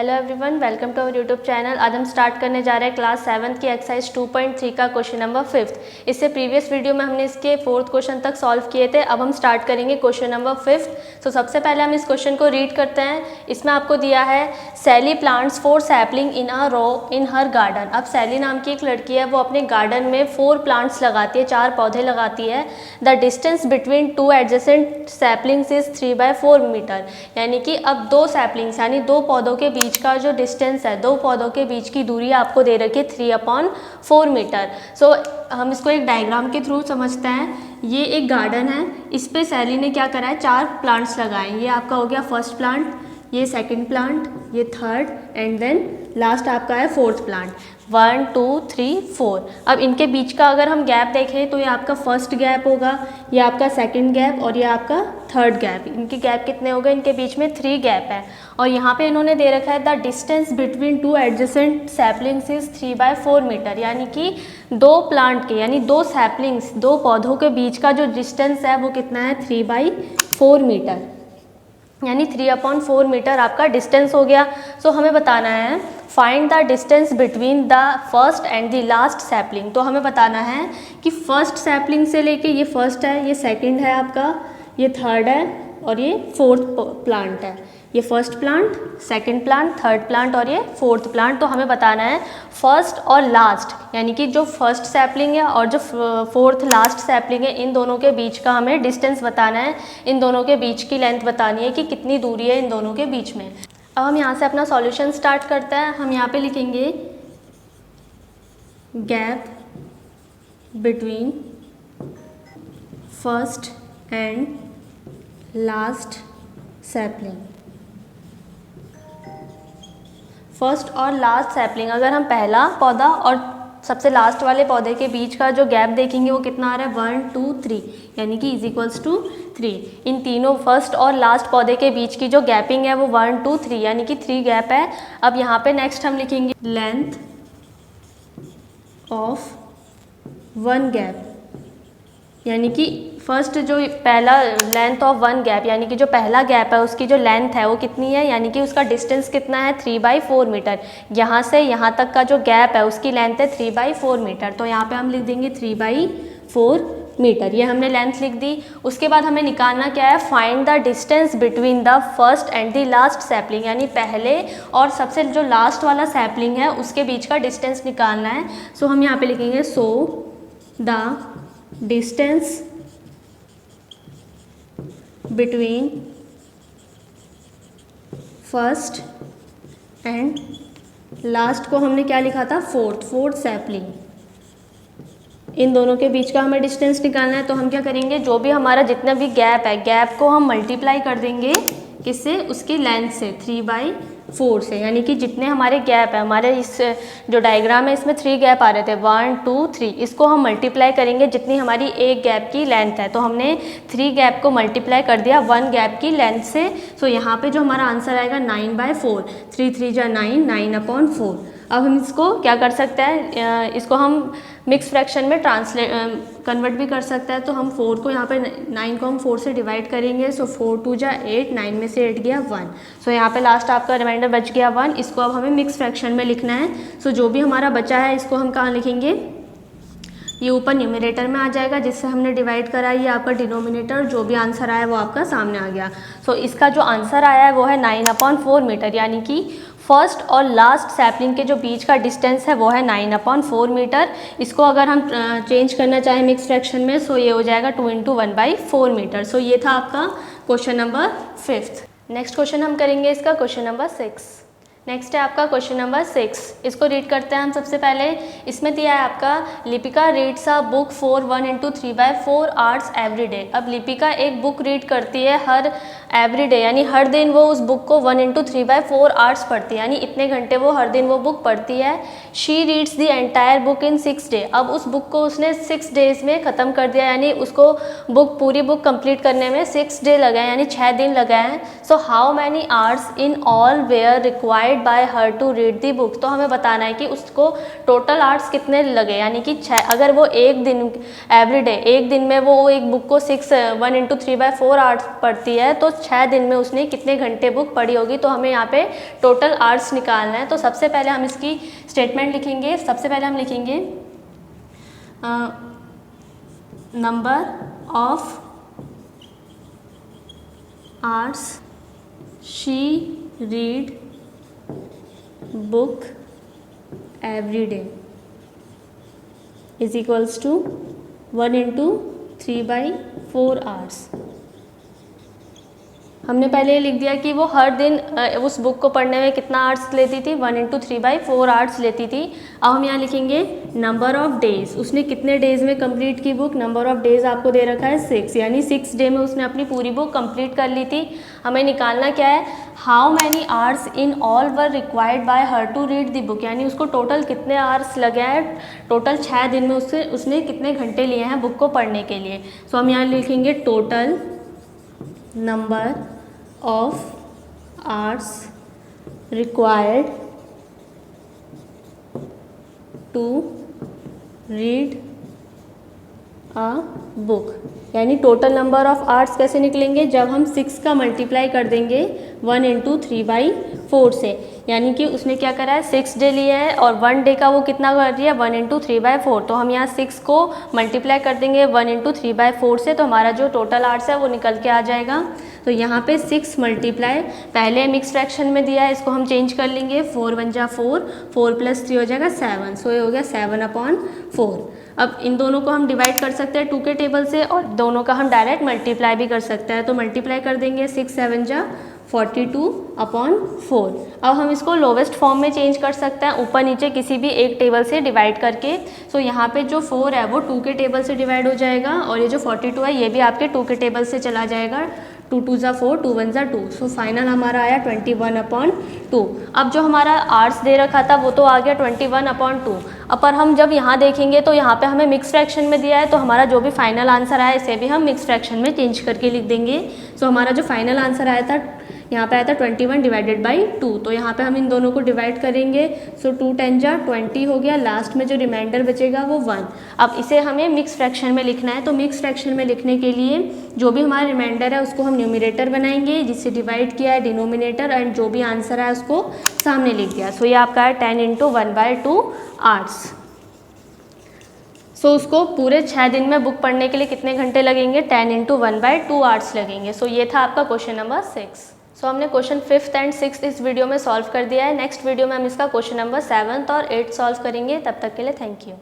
Hello everyone, welcome to our YouTube channel. आज हम start करने जा रहे हैं क्लास 7 की एक्सरसाइज 2.3 का क्वेश्चन नंबर 5। इससे प्रीवियस वीडियो में हमने इसके 4th क्वेश्चन तक सॉल्व किए थे। अब हम स्टार्ट करेंगे क्वेश्चन नंबर 5। तो सबसे पहले हम इस क्वेश्चन को रीड करते हैं। इसमें आपको दिया है सैली प्लांट्स 4 सैपलिंग इन अ रो इन हर गार्डन। अब सैली नाम की एक लड़की है, वो अपने गार्डन में 4 प्लांट्स लगाती है, 4 पौधे लगाती है। The distance between 2 adjacent saplings is 3/4 metre. यानी कि अब 2 सैपलिंग्स यानी 2 पौधों के बीच का जो डिस्टेंस है, 2 पौधों के बीच की दूरी आपको दे रखी है 3/4 मीटर। सो हम इसको एक डायग्राम के थ्रू समझते हैं। ये एक गार्डन है, इस पे सैली ने क्या करा है, 4 प्लांट्स लगाए। ये आपका हो गया फर्स्ट प्लांट, ये सेकंड प्लांट, ये थर्ड एंड देन लास्ट आपका है 4th प्लांट। 1 2 3 4। अब इनके बीच का अगर हम गैप देखें तो ये आपका फर्स्ट गैप होगा, ये आपका सेकंड गैप और ये आपका थर्ड गैप। इनके गैप कितने हो गए, इनके बीच में 3 गैप है। और यहाँ पे इन्होंने दे रखा है the distance between 2 adjacent saplings is 3/4 metre. यानी कि 2 प्लांट के यानी 2 सैपलिंग्स 2 पौधों के बीच का जो डिस्टेंस है वो कितना है 3/4 मीटर, यानी 3/4 मीटर आपका डिस्टेंस हो गया। सो हमें बताना है find the distance between the first and the last sapling. तो हमें बताना है कि फर्स्ट सैपलिंग से लेके ये फर्स्ट है, ये सेकंड है आपका, ये थर्ड है और ये 4th प्लांट है। ये first plant, second plant, third plant और ये 4th प्लांट। तो हमें बताना है फर्स्ट और लास्ट यानी कि जो फर्स्ट सैपलिंग है और जो 4th लास्ट सैपलिंग है, इन दोनों के बीच का हमें डिस्टेंस बताना है। इन दोनों के बीच की लेंथ बतानी है कि कितनी दूरी है इन दोनों के बीच में। अब हम यहाँ से अपना सॉल्यूशन स्टार्ट करते हैं। हम यहाँ पे लिखेंगे gap between first and last sapling. First और लास्ट सैपलिंग, अगर हम पहला पौधा और सबसे लास्ट वाले पौधे के बीच का जो गैप देखेंगे वो कितना आ रहा है 1 2 3, यानी कि इज इक्वल्स टू 3। इन तीनों फर्स्ट और लास्ट पौधे के बीच की जो गैपिंग है वो 1 2 3 यानी कि 3 गैप है। अब यहाँ पे नेक्स्ट हम लिखेंगे लेंथ ऑफ 1 गैप, यानी कि फर्स्ट जो पहला लेंथ ऑफ 1 गैप यानी कि जो पहला गैप है उसकी जो लेंथ है वो कितनी है, यानी कि उसका डिस्टेंस कितना है 3/4 मीटर। यहाँ से यहाँ तक का जो गैप है उसकी लेंथ है 3/4 मीटर। तो यहाँ पे हम लिख देंगे 3/4 मीटर। ये हमने लेंथ लिख दी। उसके बाद हमें निकालना क्या है, find the distance between the first and the last sapling, यानी पहले और सबसे जो लास्ट वाला सैपलिंग है उसके बीच का डिस्टेंस निकालना है। सो हम यहाँ पे लिखेंगे so the distance between first and last को हमने क्या लिखा था 4th सैपलिंग। इन दोनों के बीच का हमें डिस्टेंस निकालना है। तो हम क्या करेंगे, जो भी हमारा जितना भी गैप है गैप को हम मल्टीप्लाई कर देंगे किससे, उसकी लेंथ से 3/4 से। यानी कि जितने हमारे गैप है, हमारे इस जो डायग्राम है इसमें 3 गैप आ रहे थे 1 2 3, इसको हम मल्टीप्लाई करेंगे जितनी हमारी एक गैप की लेंथ है। तो हमने 3 गैप को मल्टीप्लाई कर दिया 1 गैप की लेंथ से। सो यहाँ पे जो हमारा आंसर आएगा 9/4, 3 3 जा 9, 9/4। अब हम इसको क्या कर सकते हैं, इसको हम मिक्स फ्रैक्शन में कन्वर्ट भी कर सकते हैं। तो हम 4 को यहाँ पे 9 को हम 4 से डिवाइड करेंगे। सो 4 2 जा 8, 9 में से 8 गया 1। सो यहाँ पे लास्ट आपका रिमाइंडर बच गया 1। इसको अब हमें मिक्स फ्रैक्शन में लिखना है। सो जो भी हमारा बचा है इसको हम कहाँ लिखेंगे, ये ऊपर न्यूमरेटर में आ जाएगा जिससे हमने डिवाइड करा। ये आपका डिनोमिनेटर, जो भी आंसर आया वो आपका सामने आ गया। सो इसका जो आंसर आया है वो है 9/4 मीटर, यानी कि फर्स्ट और लास्ट सैपलिंग के जो बीच का डिस्टेंस है वो है 9/4 मीटर। इसको अगर हम चेंज करना चाहें मिक्स फ्रैक्शन में, सो ये हो जाएगा 2 × 1/4 मीटर। सो ये था आपका क्वेश्चन नंबर 5। नेक्स्ट क्वेश्चन हम करेंगे इसका क्वेश्चन नंबर 6। नेक्स्ट है आपका क्वेश्चन नंबर 6। इसको रीड करते हैं हम सबसे पहले। इसमें दिया है आपका Lipika reads a book for 1 × 3/4 hours every day. अब लिपिका एक बुक रीड करती है हर एवरी डे, यानी हर दिन वो उस बुक को 1 × 3/4 आवर्स पढ़ती है, यानी इतने घंटे वो हर दिन वो बुक पढ़ती है। She reads the entire book in 6 day. अब उस बुक को उसने 6 डेज में ख़त्म कर दिया, यानी उसको पूरी बुक कंप्लीट करने में 6 डे लगे हैं, यानी 6 दिन लगे हैं। So how many hours in all were required required by her to read the book. तो हमें बताना है कि उसको टोटल आवर्स कितने लगे, यानी कि 6। अगर वो एक दिन एवरीडे एक दिन में वो एक बुक को 1 × 3/4 आवर्स पढ़ती है, तो 6 दिन में उसने कितने घंटे बुक पढ़ी होगी। तो हमें यहाँ पे टोटल आवर्स निकालना है। तो सबसे पहले हम इसकी स्टेटमेंट लिखेंगे। सबसे पहले हम लिखेंगे number of hours she read book every day is equals to 1 × 3/4 hours. हमने पहले ये लिख दिया कि वो हर दिन उस बुक को पढ़ने में कितना आवर्स लेती थी, 1 × 3/4 आवर्स लेती थी। अब हम यहाँ लिखेंगे नंबर ऑफ डेज, उसने कितने डेज में कंप्लीट की बुक। नंबर ऑफ डेज आपको दे रखा है 6, यानी 6 डे में उसने अपनी पूरी बुक कंप्लीट कर ली थी। हमें निकालना क्या है, how many hours in all were required by her to read the book, यानी उसको टोटल कितने आवर्स लगे हैं। टोटल 6 दिन में उसने कितने घंटे लिए हैं बुक को पढ़ने के लिए। सो हम यहाँ लिखेंगे total number of hours required to read a book, यानी टोटल नंबर ऑफ आवर्स कैसे निकलेंगे, जब हम 6 का मल्टीप्लाई कर देंगे 1 × 3/4 से। यानी कि उसने क्या करा है, 6 डे लिए हैं और 1 डे का वो कितना कर रही है, 1 × 3/4। तो हम यहाँ 6 को मल्टीप्लाई कर देंगे 1 × 3/4 से, तो हमारा जो टोटल आवर्स है वो निकल के आ जाएगा। तो यहाँ पे 6 मल्टीप्लाई पहले मिक्स फ्रैक्शन में दिया है, इसको हम चेंज कर लेंगे। 4 × 1 = 4, 4 + 3 हो जाएगा 7। सो ये हो गया 7/4। अब इन दोनों को हम डिवाइड कर सकते हैं 2 के टेबल से, और दोनों का हम डायरेक्ट मल्टीप्लाई भी कर सकते हैं। तो मल्टीप्लाई कर देंगे, 6 × 7 = 42/4। अब हम इसको लोवेस्ट फॉर्म में चेंज कर सकते हैं, ऊपर नीचे किसी भी एक टेबल से डिवाइड करके। सो यहाँ पे जो 4 है वो 2 के टेबल से डिवाइड हो जाएगा, और ये जो 42 है ये भी आपके 2 के टेबल से चला जाएगा। 2 × 2 = 4, 2 × 1 = 2। सो फाइनल हमारा आया 21/2। अब जो हमारा आर्ट्स दे रखा था वो तो आ गया 21/2। अब पर हम जब यहाँ देखेंगे तो यहाँ पे हमें मिक्स फ्रैक्शन में दिया है, तो हमारा जो भी फाइनल आंसर आया इसे भी हम मिक्स फ्रैक्शन में चेंज करके लिख देंगे। सो हमारा जो फाइनल आंसर आया था यहाँ पे आया था 21/2। तो यहाँ पे हम इन दोनों को डिवाइड करेंगे। सो 2 × 10 = 20 हो गया। लास्ट में जो रिमाइंडर बचेगा वो 1। अब इसे हमें मिक्स फ्रैक्शन में लिखना है। तो मिक्स फ्रैक्शन में लिखने के लिए जो भी हमारा रिमाइंडर है उसको हम न्यूमरेटर बनाएंगे, जिससे डिवाइड किया है डिनोमिनेटर, एंड जो भी आंसर है उसको सामने लिख दिया। सो ये आपका है 10 × 1/2 आवर्स। सो उसको पूरे 6 दिन में बुक पढ़ने के लिए कितने घंटे लगेंगे, 10 × 1/2 आवर्स लगेंगे। सो ये था आपका क्वेश्चन नंबर 6। सो हमने क्वेश्चन 5th एंड 6th इस वीडियो में सॉल्व कर दिया है। नेक्स्ट वीडियो में हम इसका क्वेश्चन नंबर 7th और 8th सॉल्व करेंगे। तब तक के लिए थैंक यू।